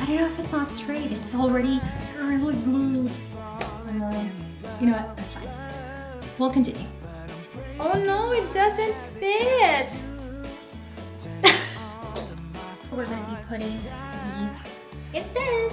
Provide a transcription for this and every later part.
don't know if it's not straight. It's already really glued. You know what? That's fine. We'll continue. Oh no, it doesn't fit. We're gonna be putting these instead.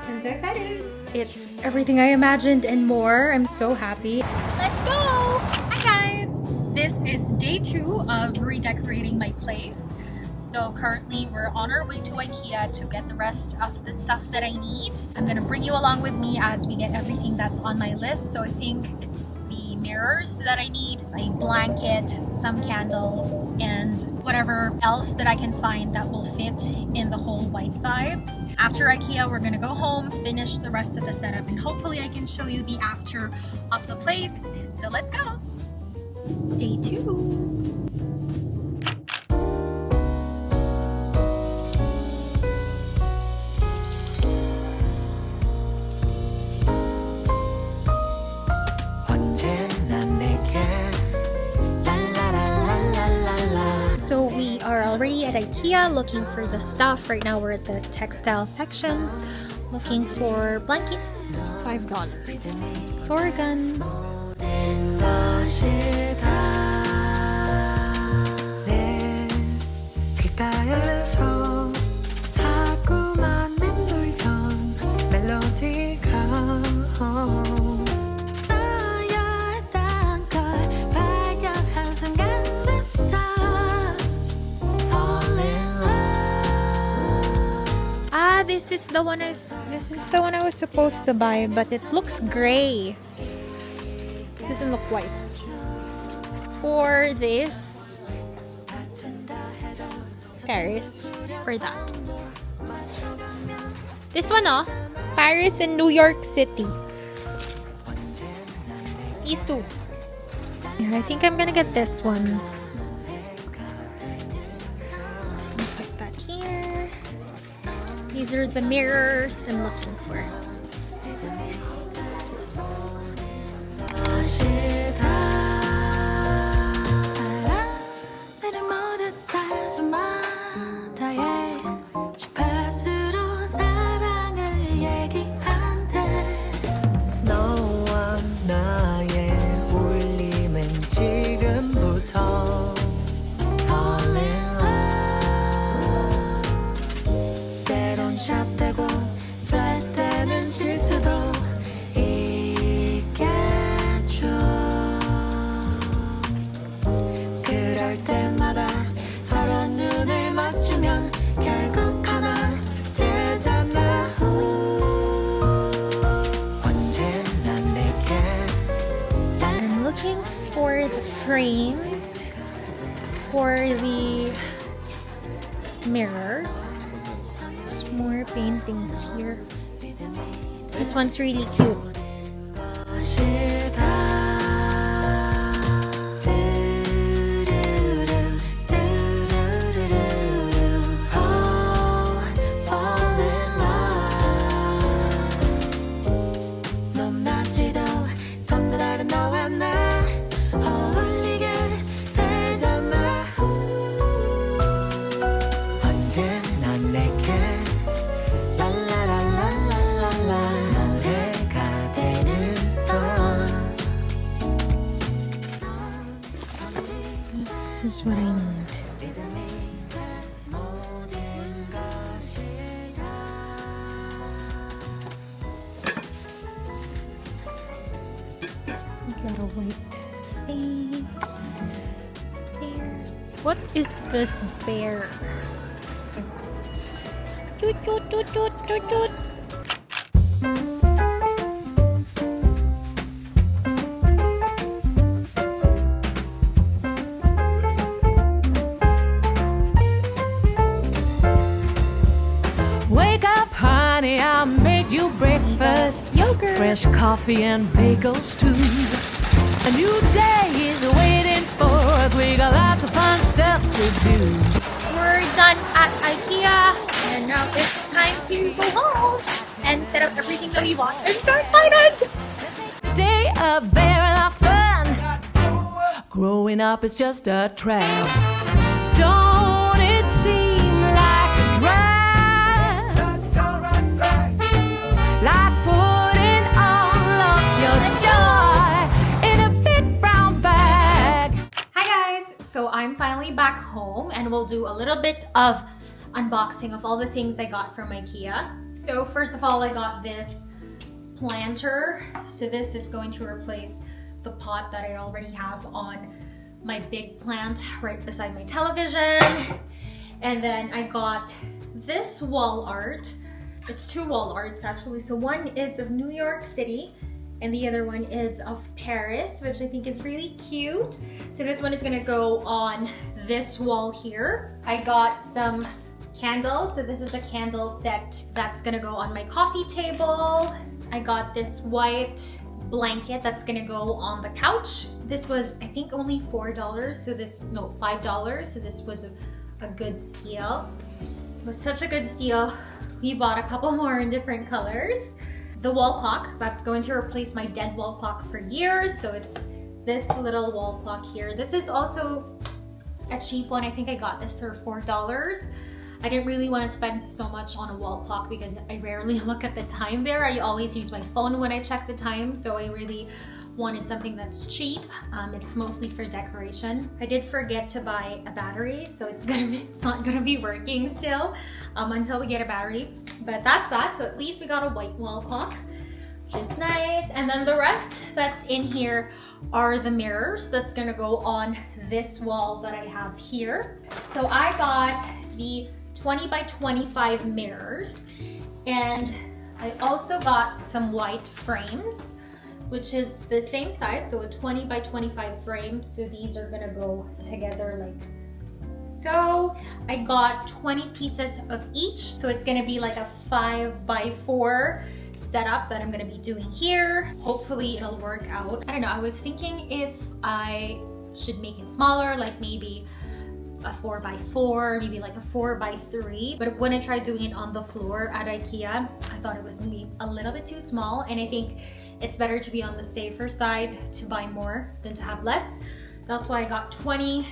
I'm so excited. It's everything I imagined and more. I'm so happy. Let's go! Hi guys! This is day 2 of redecorating my place. So currently we're on our way to IKEA to get the rest of the stuff that I need. I'm gonna bring you along with me as we get everything that's on my list. So I think it's the mirrors that I need, a blanket, some candles, and whatever else that I can find that will fit in the whole white vibes. After IKEA, we're gonna go home, finish the rest of the setup, and hopefully I can show you the after of the place. So let's go! Day 2. So we are already at IKEA looking for the stuff. Right now we're at the textile sections looking for blankets. $5. Thorgan. This is the one I was supposed to buy, but it looks gray. Doesn't look white. Or this Paris or that. This one, oh, Paris and New York City. These two. Yeah, I think I'm gonna get this one. Put that here. These are the mirrors I'm looking for. For the frames for the mirrors. There's more paintings here. This one's really cute. This is what I need. We got a white face. Bear. What is this bear? Toot toot toot toot toot toot. I made you breakfast, yogurt, fresh coffee and bagels too. A new day is waiting for us. We got lots of fun stuff to do. We're done at IKEA, and now it's time to go home and set up everything that we want and start finance. Day of bearing our fun. Growing up is just a trap. Don't it seem like a drag? back home and we'll do a little bit of unboxing of all the things I got from IKEA. So first of all, I got this planter. So this is going to replace the pot that I already have on my big plant right beside my television. And then I got this wall art. It's two wall arts actually. So one is of New York City and the other one is of Paris, which I think is really cute. So this one is gonna go on this wall here. I got some candles. So this is a candle set that's gonna go on my coffee table. I got this white blanket that's gonna go on the couch. This was, I think, only $4. So this, no, $5. So this was a good steal. It was such a good steal. We bought a couple more in different colors. The wall clock, that's going to replace my dead wall clock for years. So it's this little wall clock here. This is also a cheap one. I think I got this for $4. I didn't really want to spend so much on a wall clock because I rarely look at the time there. I always use my phone when I check the time. So I really wanted something that's cheap. It's mostly for decoration. I did forget to buy a battery, so it's not gonna be working still until we get a battery. But that's that. So at least we got a white wall clock, which is nice. And then the rest that's in here are the mirrors that's gonna go on this wall that I have here. So I got the 20 by 25 mirrors, and I also got some white frames, which is the same size, so a 20 by 25 frame. So these are gonna go together like so. I got 20 pieces of each, so it's gonna be like a 5 by 4 setup that I'm gonna be doing here. Hopefully it'll work out. I don't know, I was thinking if I should make it smaller, like maybe a 4 by 4, maybe like a 4 by 3. But when I tried doing it on the floor at IKEA, I thought it was gonna be a little bit too small, and I think it's better to be on the safer side to buy more than to have less. That's why I got 20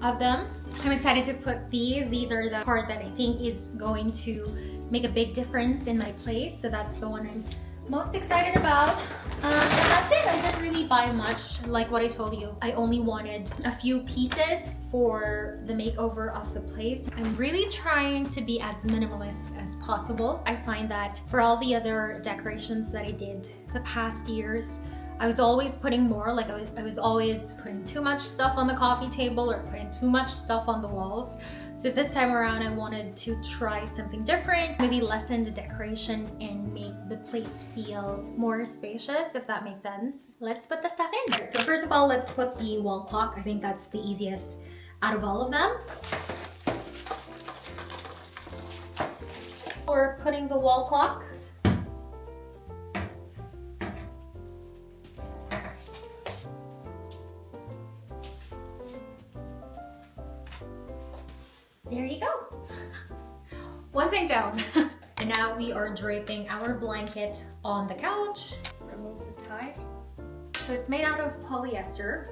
of them. I'm excited to put these. These are the part that I think is going to make a big difference in my place. So that's the one I'm most excited about. And that's it. I didn't really buy much. Like what I told you, I only wanted a few pieces for the makeover of the place. I'm really trying to be as minimalist as possible. I find that for all the other decorations that I did the past years, I was always putting more, like I was always putting too much stuff on the coffee table or putting too much stuff on the walls. So this time around, I wanted to try something different, maybe lessen the decoration and make the place feel more spacious, if that makes sense. Let's put the stuff in. So first of all, let's put the wall clock. I think that's the easiest out of all of them. We're putting the wall clock. There you go. One thing down. And now we are draping our blanket on the couch. Remove the tie. So it's made out of polyester.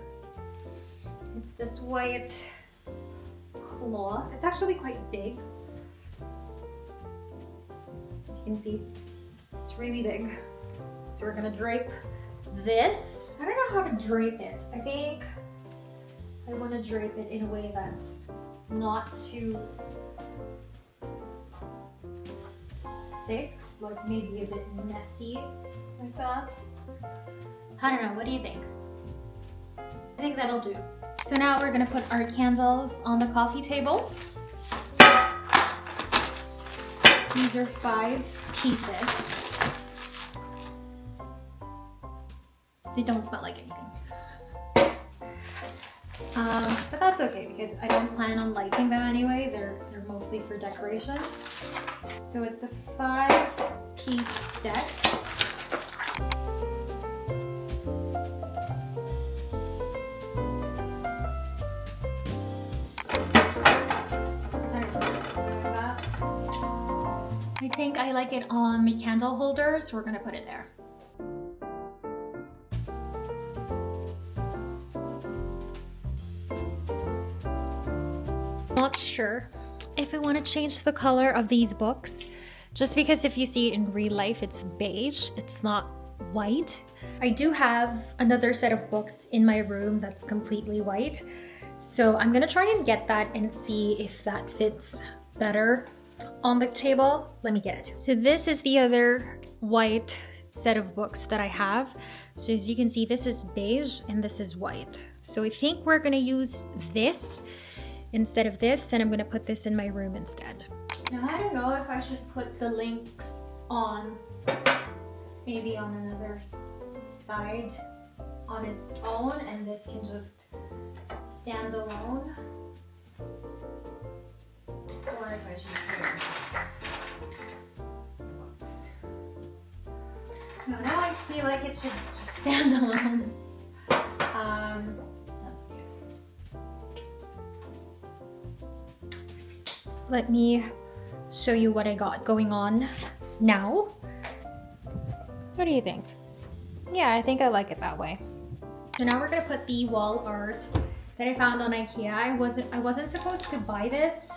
It's this white cloth. It's actually quite big. As you can see, it's really big. So we're gonna drape this. I don't know how to drape it. I think I want to drape it in a way that's not too thick, like maybe a bit messy like that. I don't know, what do you think? I think that'll do. So now we're gonna put our candles on the coffee table. These are 5 pieces. They don't smell like anything. But that's okay because I don't plan on lighting them anyway. They're mostly for decorations. So it's a 5-piece set. I think I like it on the candle holder, so we're gonna put it there. Not sure if I want to change the color of these books, just because if you see it in real life, it's beige, it's not white. I do have another set of books in my room that's completely white, So I'm gonna try and get that and see if that fits better on the table. Let me get it. So this is the other white set of books that I have. So as you can see, this is beige and this is white. So I think we're gonna use this instead of this, and I'm gonna put this in my room instead. Now I don't know if I should put the links on, maybe on another side on its own, and this can just stand alone. Or if I should put it in books. No, now I feel like it should just stand alone. Let's see. Let me show you what I got going on now. What do you think? Yeah, I think I like it that way. So now we're gonna put the wall art that I found on IKEA. I wasn't supposed to buy this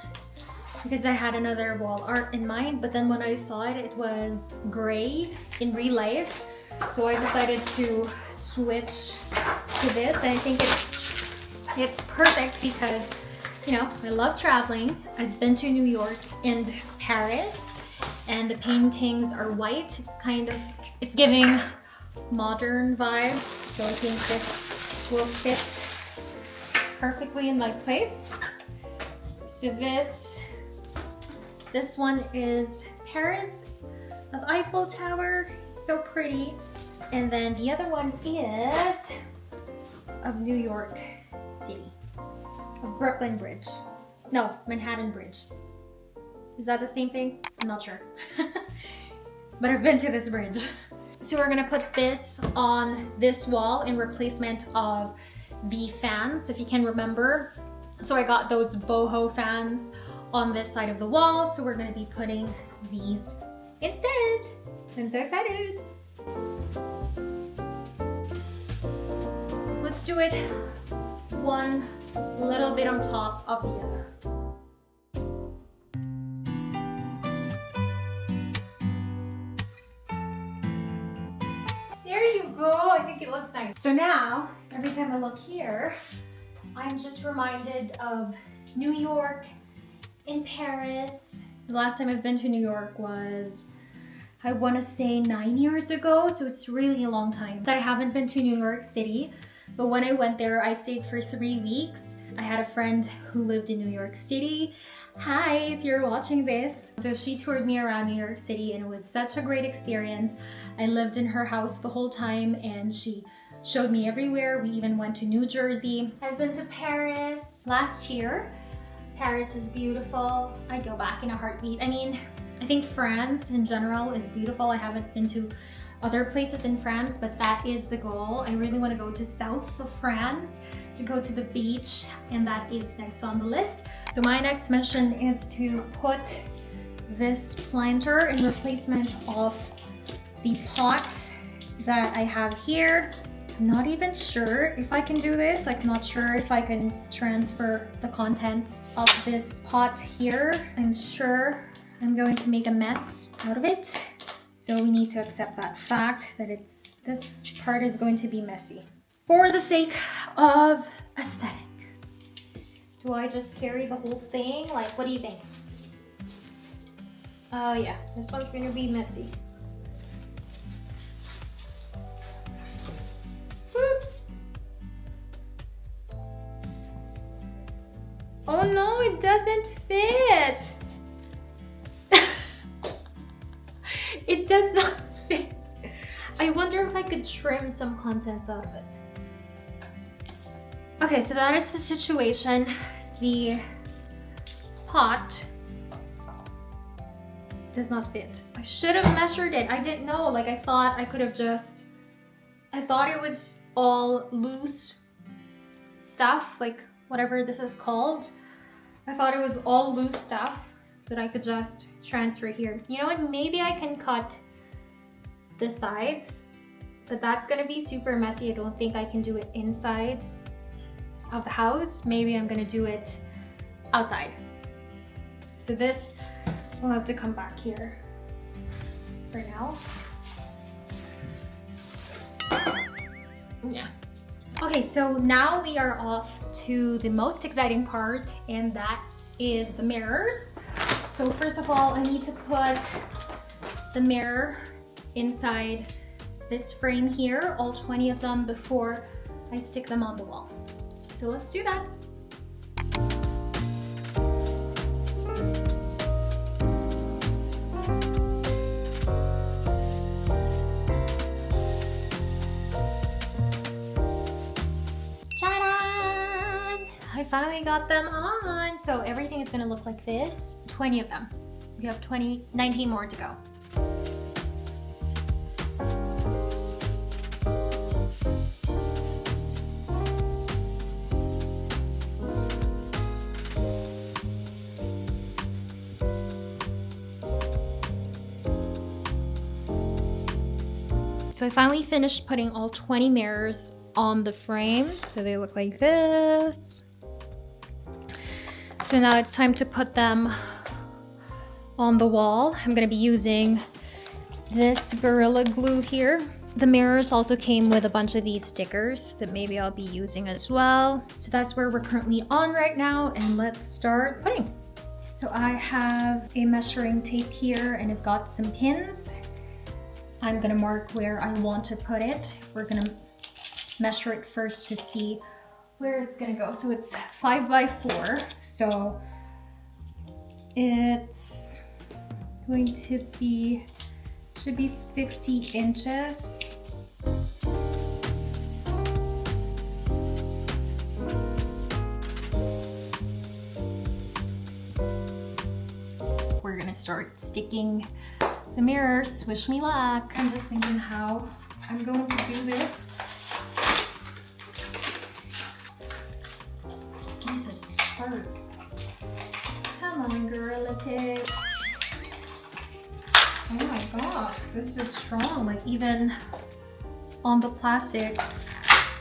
because I had another wall art in mind, but then when I saw it, it was gray in real life. So I decided to switch to this, and I think it's perfect because, you know, I love traveling. I've been to New York and Paris, and the paintings are white. It's giving modern vibes, so I think this will fit perfectly in my place. So this one is Paris of Eiffel Tower, so pretty. And then the other one is of New York City, of Brooklyn Bridge. No, Manhattan Bridge. Is that the same thing? I'm not sure. But I've been to this bridge. So we're gonna put this on this wall in replacement of the fans, if you can remember. So I got those boho fans on this side of the wall, so we're gonna be putting these instead. I'm so excited. Let's do it one little bit on top of the other. There you go, I think it looks nice. So now, every time I look here, I'm just reminded of New York and Paris. The last time I've been to New York was, I want to say 9 years ago, so it's really a long time that I haven't been to New York City. But when I went there, I stayed for 3 weeks. I had a friend who lived in New York City. Hi, if you're watching this. So she toured me around New York City, and it was such a great experience. I lived in her house the whole time, and she showed me everywhere. We even went to New Jersey. I've been to Paris last year. Paris is beautiful. I'd go back in a heartbeat. I mean, I think France in general is beautiful. I haven't been to other places in France, but that is the goal. I really want to go to south of France to go to the beach, and that is next on the list. So my next mission is to put this planter in replacement of the pot that I have here. I'm not even sure if I can do this. I'm not sure if I can transfer the contents of this pot here. I'm sure I'm going to make a mess out of it. So we need to accept that fact that this part is going to be messy. For the sake of aesthetic. Do I just carry the whole thing? Like, what do you think? Oh yeah, this one's gonna be messy. Oops. Oh no, it doesn't fit. It does not fit. I wonder if I could trim some contents out of it. Okay, so that is the situation. The pot does not fit. I should have measured it. I didn't know. Like, I thought I could have just... I thought it was all loose stuff, like whatever this is called. I thought it was all loose stuff that I could just transfer here. You know what? Maybe I can cut the sides, but that's gonna be super messy. I don't think I can do it inside of the house. Maybe I'm gonna do it outside. So this will have to come back here for now. Yeah. Okay, so now we are off to the most exciting part, and that is the mirrors. So first of all, I need to put the mirror inside this frame here, all 20 of them, before I stick them on the wall. So let's do that. I finally got them on. So everything is gonna look like this. 20 of them. We have 19 more to go. So I finally finished putting all 20 mirrors on the frame. So they look like this. So now it's time to put them on the wall. I'm gonna be using this Gorilla Glue here. The mirrors also came with a bunch of these stickers that maybe I'll be using as well. So that's where we're currently on right now, and let's start putting. So I have a measuring tape here and I've got some pins. I'm gonna mark where I want to put it. We're gonna measure it first to see where it's gonna go. So it's 5 by 4, so it's going to be, should be 50 inches. We're gonna start sticking the mirrors. Wish me luck. I'm just thinking how I'm going to do this. This is hard. Come on, Gorilla Tape. Oh my gosh, this is strong. Like even on the plastic,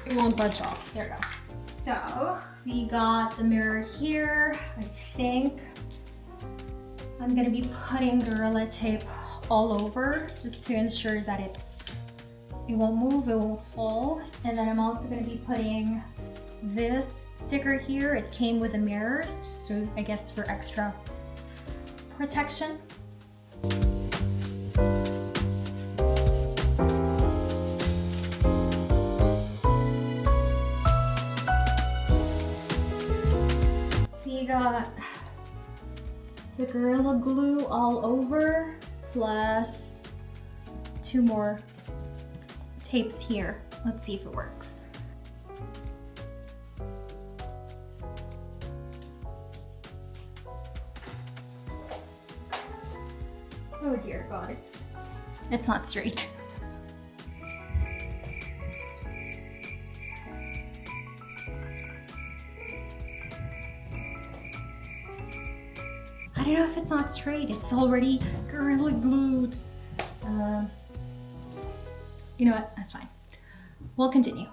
it won't budge off. There we go. So we got the mirror here. I think I'm gonna be putting Gorilla Tape all over just to ensure that it won't move, it won't fall. And then I'm also gonna be putting this sticker here. It came with the mirrors, so I guess for extra protection. We got the Gorilla Glue all over, plus 2 more tapes here. Let's see if it works. Oh dear God, it's not straight. I don't know if it's not straight. It's already Gorilla Glued. You know what? That's fine. We'll continue.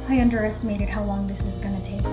I underestimated how long this was gonna take.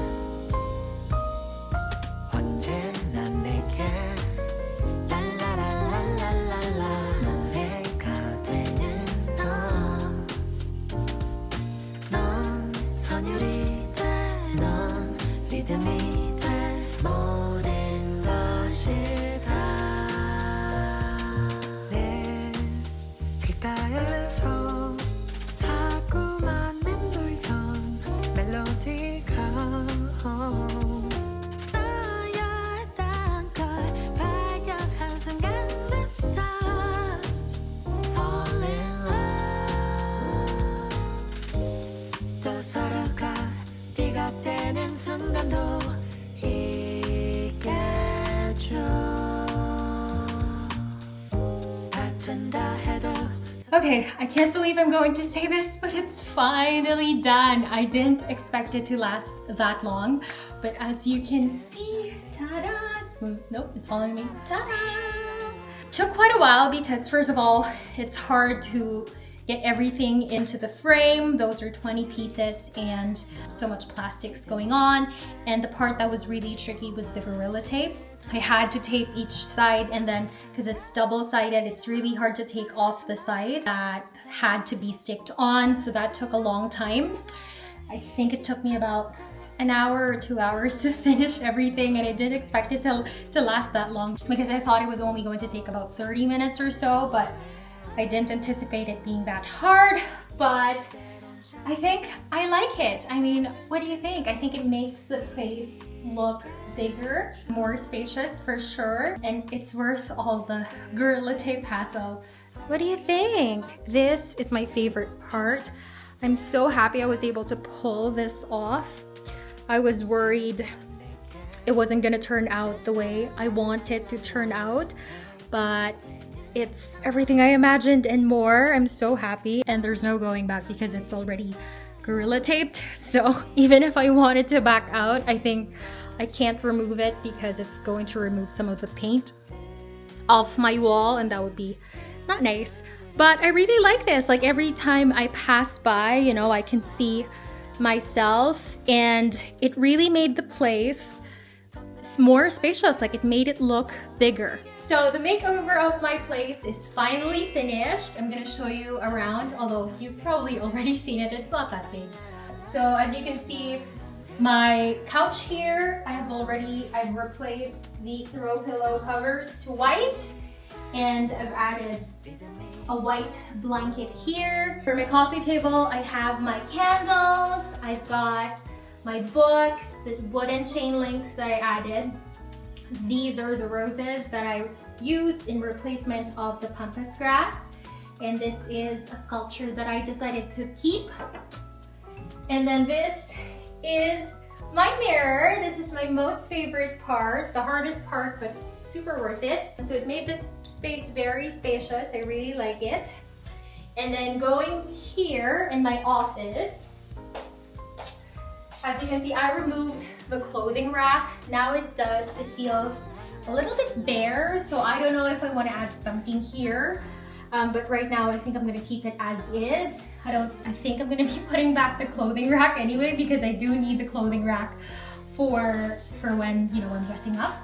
Okay, I can't believe I'm going to say this, but it's finally done. I didn't expect it to last that long, but as you can see, ta-da, smooth. Nope, it's following me. Ta-da! Took quite a while because first of all, it's hard to get everything into the frame. Those are 20 pieces and so much plastics going on. And the part that was really tricky was the Gorilla Tape. I had to tape each side, and then because it's double-sided, it's really hard to take off the side that had to be sticked on, so that took a long time. I think it took me about an hour or 2 hours to finish everything, and I didn't expect it to last that long because I thought it was only going to take about 30 minutes or so, but I didn't anticipate it being that hard. But I think I like it. I mean, what do you think? I think it makes the place look bigger, more spacious for sure, and it's worth all the Gorilla Tape hassle. What do you think? This is my favorite part. I'm so happy I was able to pull this off. I was worried it wasn't gonna turn out the way I wanted to turn out, but it's everything I imagined and more. I'm so happy, and there's no going back because it's already Gorilla Taped. So even if I wanted to back out, I think I can't remove it because it's going to remove some of the paint off my wall, and that would be not nice. But I really like this. Like every time I pass by, you know, I can see myself, and it really made the place more spacious. Like it made it look bigger. So the makeover of my place is finally finished. I'm gonna show you around, although you've probably already seen it. It's not that big. So as you can see, my couch here, I've replaced the throw pillow covers to white, and I've added a white blanket here. For my coffee table, I have my candles, I've got my books, the wooden chain links that I added. These are the roses that I used in replacement of the pampas grass. And this is a sculpture that I decided to keep. And then this is my mirror. This is my most favorite part, the hardest part, but super worth it. And so it made this space very spacious. I really like it. And then going here in my office, as you can see, I removed the clothing rack. Now it feels a little bit bare, so I don't know if I want to add something here. But right now I think I'm gonna keep it as is. I think I'm gonna be putting back the clothing rack anyway, because I do need the clothing rack for when, you know, I'm dressing up.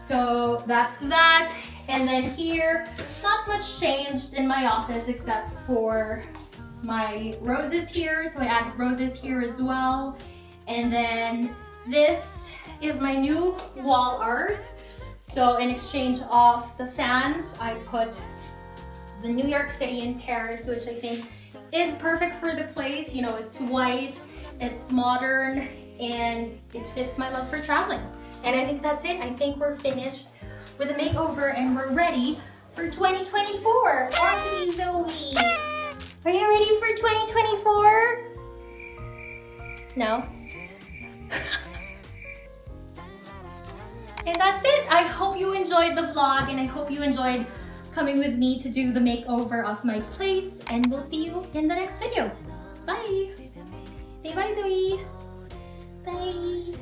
So that's that. And then here, not much changed in my office except for my roses here. So I added roses here as well. And then this is my new wall art. So in exchange of the fans, I put the New York City in Paris, which I think is perfect for the place. You know, it's white, it's modern, and it fits my love for traveling. And I think that's it. I think we're finished with the makeover and we're ready for 2024. Aren't we, Zoe? Are you ready for 2024? No? And that's it. I hope you enjoyed the vlog, and I hope you enjoyed coming with me to do the makeover of my place, and we'll see you in the next video. Bye. Say bye, Zoe. Bye.